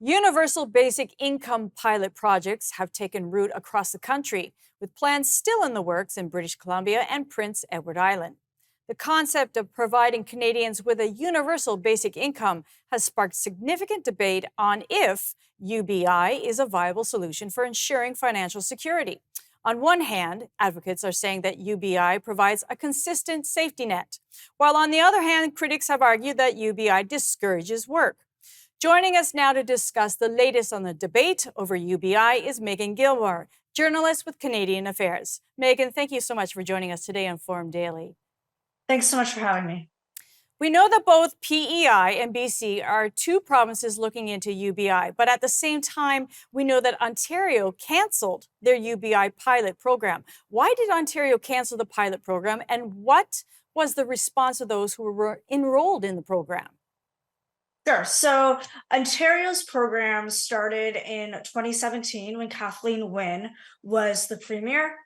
Universal basic income pilot projects have taken root across the country, with plans still in the works in British Columbia and Prince Edward Island. The concept of providing Canadians with a universal basic income has sparked significant debate on if UBI is a viable solution for ensuring financial security. On one hand, advocates are saying that UBI provides a consistent safety net, while on the other hand, critics have argued that UBI discourages work. Joining us now to discuss the latest on the debate over UBI is Meagan Gillmore, journalist with Canadian Affairs. Meagan, thank you so much for joining us today on Forum Daily. Thanks so much for having me. We know that both PEI and BC are two provinces looking into UBI, but at the same time, we know that Ontario canceled their UBI pilot program. Why did Ontario cancel the pilot program, and what was the response of those who were enrolled in the program? Sure. So Ontario's program started in 2017 when Kathleen Wynne was the premier.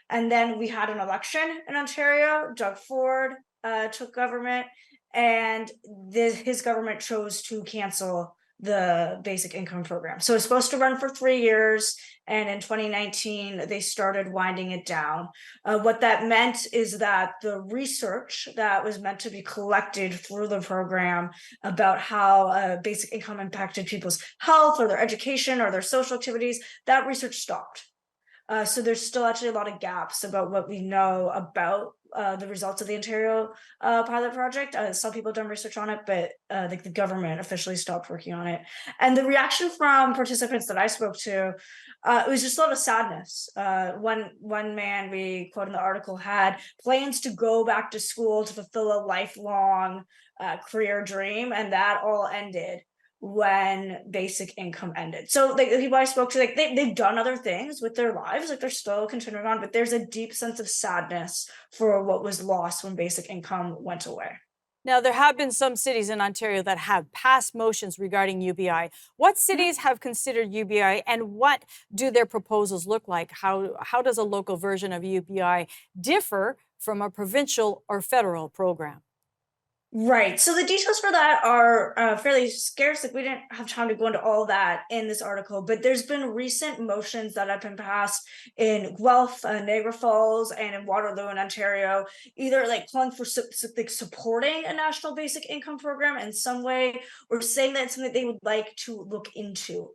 And then we had an election in Ontario. Doug Ford took government, and his government chose to cancel the basic income program. So it's supposed to run for 3 years. And in 2019, they started winding it down. What that meant is that the research that was meant to be collected through the program about how basic income impacted people's health or their education or their social activities, that research stopped. So there's still actually a lot of gaps about what we know about the results of the Ontario pilot project. Some people have done research on it, but the government officially stopped working on it. And the reaction from participants that I spoke to, it was just a lot of sadness. One man we quote in the article had plans to go back to school to fulfill a lifelong career dream, and that all ended when basic income ended. So the people I spoke to, they've done other things with their lives, they're still continuing on, but there's a deep sense of sadness for what was lost when basic income went away. Now, there have been some cities in Ontario that have passed motions regarding UBI. What cities have considered UBI, and what do their proposals look like? How does a local version of UBI differ from a provincial or federal program? Right. So the details for that are fairly scarce. Like, we didn't have time to go into all that in this article, but there's been recent motions that have been passed in Guelph, Niagara Falls, and in Waterloo in Ontario, either like calling for supporting a national basic income program in some way, or saying that it's something they would like to look into.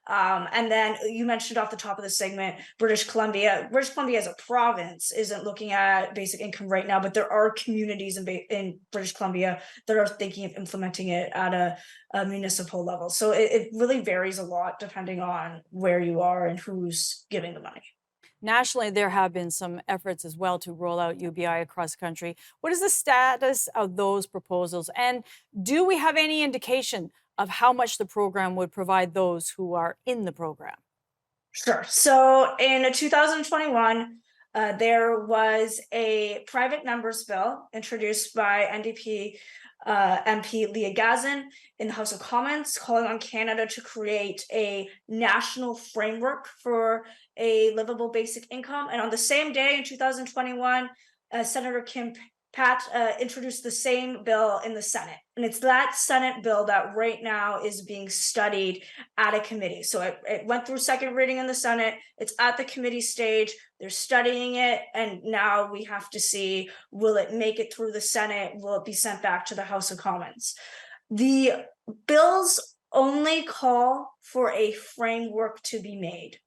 And then you mentioned off the top of the segment, British Columbia. British Columbia as a province isn't looking at basic income right now, but there are communities in British Columbia that are thinking of implementing it at a municipal level. So it really varies a lot depending on where you are and who's giving the money. Nationally, there have been some efforts as well to roll out UBI across the country. What is the status of those proposals? And do we have any indication of how much the program would provide those who are in the program? Sure. So in 2021, there was a private members bill introduced by NDP MP Leah Gazin in the House of Commons, calling on Canada to create a national framework for a livable basic income. And on the same day in 2021, Senator Kim Pat introduced the same bill in the Senate. And it's that Senate bill that right now is being studied at a committee. So it went through second reading in the Senate. It's at the committee stage. They're studying it. And now we have to see, will it make it through the Senate? Will it be sent back to the House of Commons? The bills only call for a framework to be made.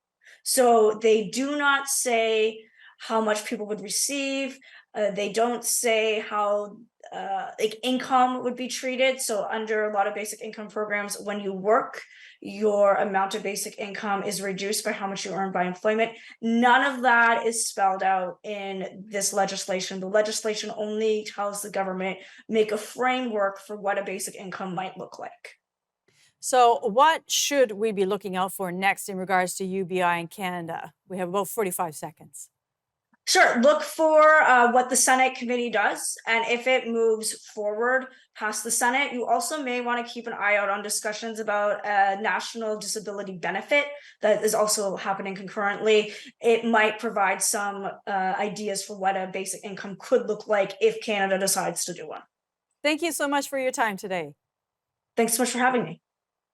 So they do not say how much people would receive. They don't say how income would be treated. So under a lot of basic income programs, when you work, your amount of basic income is reduced by how much you earn by employment. None of that is spelled out in this legislation. The legislation only tells the government, make a framework for what a basic income might look like. So what should we be looking out for next in regards to UBI in Canada? We have about 45 seconds. Sure. Look for what the Senate committee does. And if it moves forward past the Senate, you also may want to keep an eye out on discussions about a national disability benefit that is also happening concurrently. It might provide some ideas for what a basic income could look like if Canada decides to do one. Thank you so much for your time today. Thanks so much for having me.